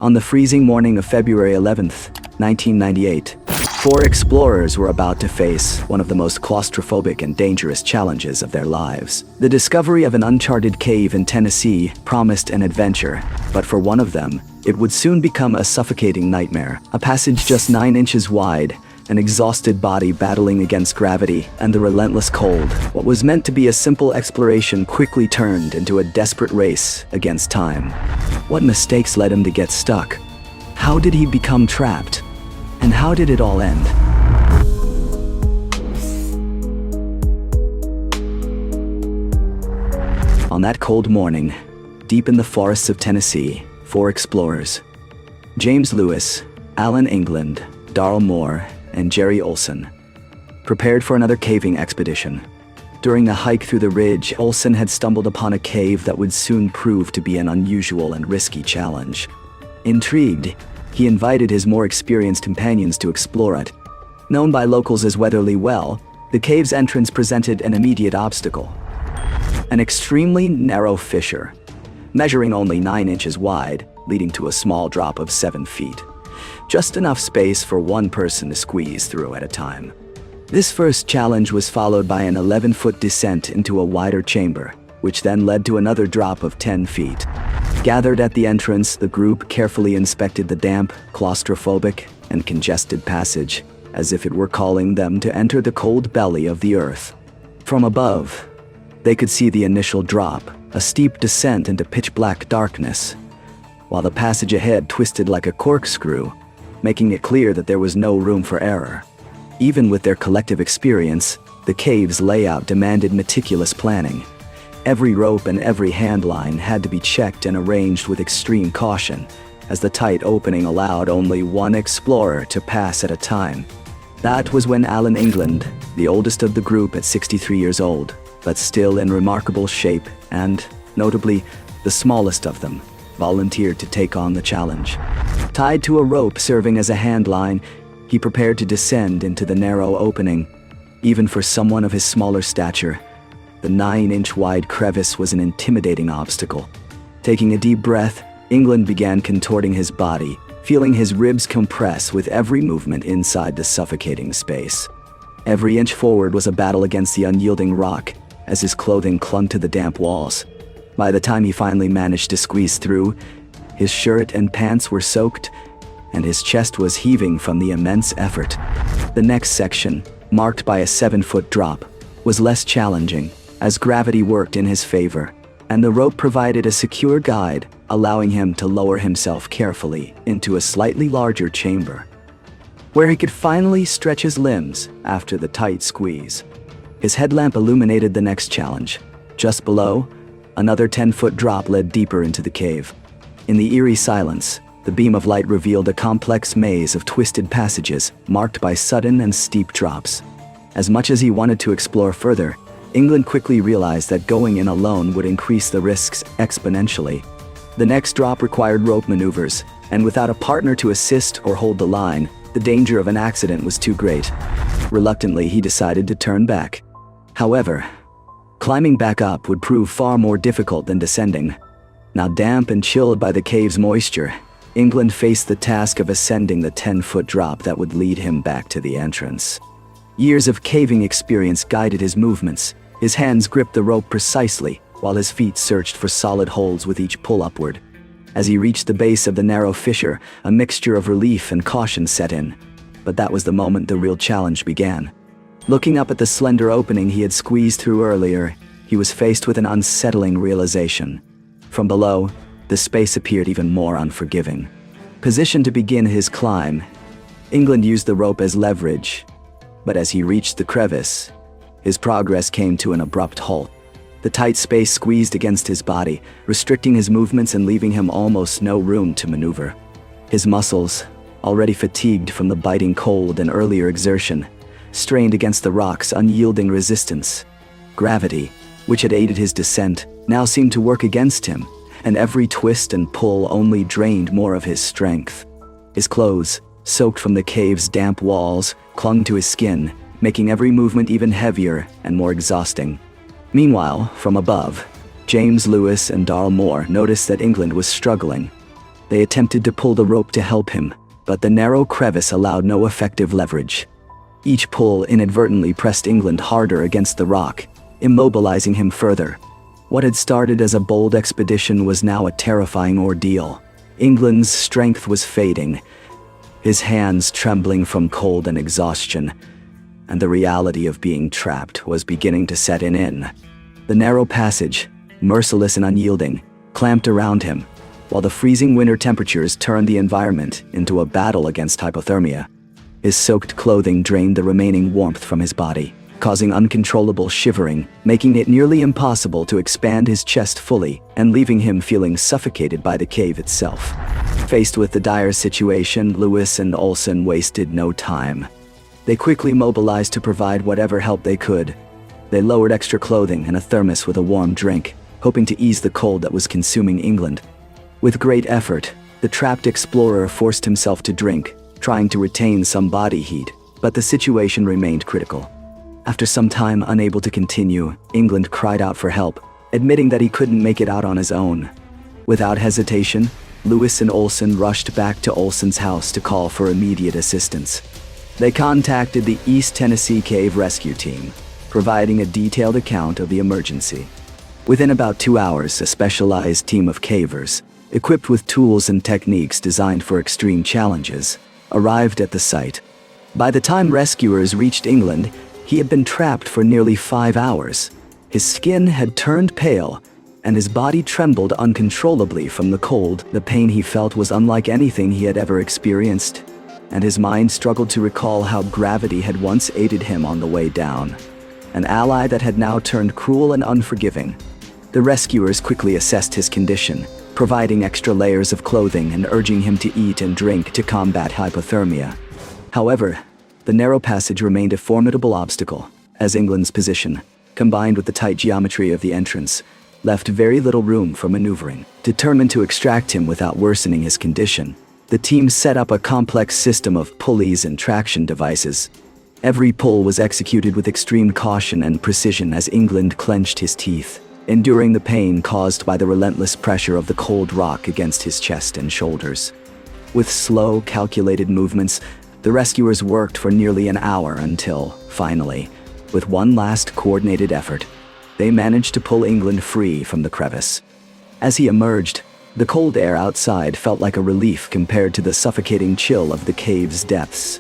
On the freezing morning of February 11th, 1998, four explorers were about to face one of the most claustrophobic and dangerous challenges of their lives. The discovery of an uncharted cave in Tennessee promised an adventure, but for one of them, it would soon become a suffocating nightmare. A passage just 9 inches wide, an exhausted body battling against gravity and the relentless cold. What was meant to be a simple exploration quickly turned into a desperate race against time. What mistakes led him to get stuck? How did he become trapped? And how did it all end? On that cold morning, deep in the forests of Tennessee, 4 explorers, James Lewis, Allan England, Darl Moore, and Jerry Olson, prepared for another caving expedition. During the hike through the ridge, Olson had stumbled upon a cave that would soon prove to be an unusual and risky challenge. Intrigued, he invited his more experienced companions to explore it. Known by locals as Weatherly Well, the cave's entrance presented an immediate obstacle. An extremely narrow fissure, measuring only 9 inches wide, leading to a small drop of 7 feet. Just enough space for one person to squeeze through at a time. This first challenge was followed by an 11-foot descent into a wider chamber, which then led to another drop of 10 feet. Gathered at the entrance, the group carefully inspected the damp, claustrophobic, and congested passage, as if it were calling them to enter the cold belly of the earth. From above, they could see the initial drop, a steep descent into pitch-black darkness, while the passage ahead twisted like a corkscrew, making it clear that there was no room for error. Even with their collective experience, the cave's layout demanded meticulous planning. Every rope and every handline had to be checked and arranged with extreme caution, as the tight opening allowed only one explorer to pass at a time. That was when Allan England, the oldest of the group at 63 years old, but still in remarkable shape and, notably, the smallest of them, volunteered to take on the challenge. Tied to a rope serving as a handline, he prepared to descend into the narrow opening. Even for someone of his smaller stature, the 9-inch wide crevice was an intimidating obstacle. Taking a deep breath, England began contorting his body, feeling his ribs compress with every movement inside the suffocating space. Every inch forward was a battle against the unyielding rock, as his clothing clung to the damp walls. By the time he finally managed to squeeze through, his shirt and pants were soaked, and his chest was heaving from the immense effort. The next section, marked by a 7-foot drop, was less challenging, as gravity worked in his favor, and the rope provided a secure guide, allowing him to lower himself carefully into a slightly larger chamber, where he could finally stretch his limbs after the tight squeeze. His headlamp illuminated the next challenge. Just below, another 10-foot drop led deeper into the cave. In the eerie silence, the beam of light revealed a complex maze of twisted passages marked by sudden and steep drops. As much as he wanted to explore further, England quickly realized that going in alone would increase the risks exponentially. The next drop required rope maneuvers, and without a partner to assist or hold the line, the danger of an accident was too great. Reluctantly, he decided to turn back. However, climbing back up would prove far more difficult than descending. Now damp and chilled by the cave's moisture, England faced the task of ascending the 10-foot drop that would lead him back to the entrance. Years of caving experience guided his movements. His hands gripped the rope precisely, while his feet searched for solid holds with each pull upward. As he reached the base of the narrow fissure, a mixture of relief and caution set in. But that was the moment the real challenge began. Looking up at the slender opening he had squeezed through earlier, he was faced with an unsettling realization. From below, the space appeared even more unforgiving. Positioned to begin his climb, England used the rope as leverage, but as he reached the crevice, his progress came to an abrupt halt. The tight space squeezed against his body, restricting his movements and leaving him almost no room to maneuver. His muscles, already fatigued from the biting cold and earlier exertion, strained against the rock's unyielding resistance. Gravity, which had aided his descent, now seemed to work against him, and every twist and pull only drained more of his strength. His clothes, soaked from the cave's damp walls, clung to his skin, making every movement even heavier and more exhausting. Meanwhile, from above, James Lewis and Darl Moore noticed that England was struggling. They attempted to pull the rope to help him, but the narrow crevice allowed no effective leverage. Each pull inadvertently pressed England harder against the rock, immobilizing him further. What had started as a bold expedition was now a terrifying ordeal. England's strength was fading, his hands trembling from cold and exhaustion, and the reality of being trapped was beginning to set in. The narrow passage, merciless and unyielding, clamped around him, while the freezing winter temperatures turned the environment into a battle against hypothermia. His soaked clothing drained the remaining warmth from his body, causing uncontrollable shivering, making it nearly impossible to expand his chest fully and leaving him feeling suffocated by the cave itself. Faced with the dire situation, Lewis and Olsen wasted no time. They quickly mobilized to provide whatever help they could. They lowered extra clothing and a thermos with a warm drink, hoping to ease the cold that was consuming England. With great effort, the trapped explorer forced himself to drink, trying to retain some body heat, but the situation remained critical. After some time unable to continue, England cried out for help, admitting that he couldn't make it out on his own. Without hesitation, Lewis and Olsen rushed back to Olsen's house to call for immediate assistance. They contacted the East Tennessee Cave Rescue Team, providing a detailed account of the emergency. Within about 2 hours, a specialized team of cavers, equipped with tools and techniques designed for extreme challenges, arrived at the site. By the time rescuers reached England, he had been trapped for nearly 5 hours. His skin had turned pale, and his body trembled uncontrollably from the cold. The pain he felt was unlike anything he had ever experienced, and his mind struggled to recall how gravity had once aided him on the way down, an ally that had now turned cruel and unforgiving. The rescuers quickly assessed his condition, providing extra layers of clothing and urging him to eat and drink to combat hypothermia. However, the narrow passage remained a formidable obstacle, as England's position, combined with the tight geometry of the entrance, left very little room for maneuvering. Determined to extract him without worsening his condition, the team set up a complex system of pulleys and traction devices. Every pull was executed with extreme caution and precision as England clenched his teeth, enduring the pain caused by the relentless pressure of the cold rock against his chest and shoulders. With slow, calculated movements, the rescuers worked for nearly an hour until, finally, with one last coordinated effort, they managed to pull England free from the crevice. As he emerged, the cold air outside felt like a relief compared to the suffocating chill of the cave's depths.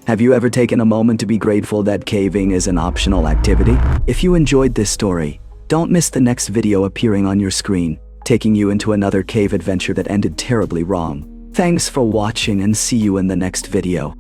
Have you ever taken a moment to be grateful that caving is an optional activity? If you enjoyed this story, don't miss the next video appearing on your screen, taking you into another cave adventure that ended terribly wrong. Thanks for watching and see you in the next video.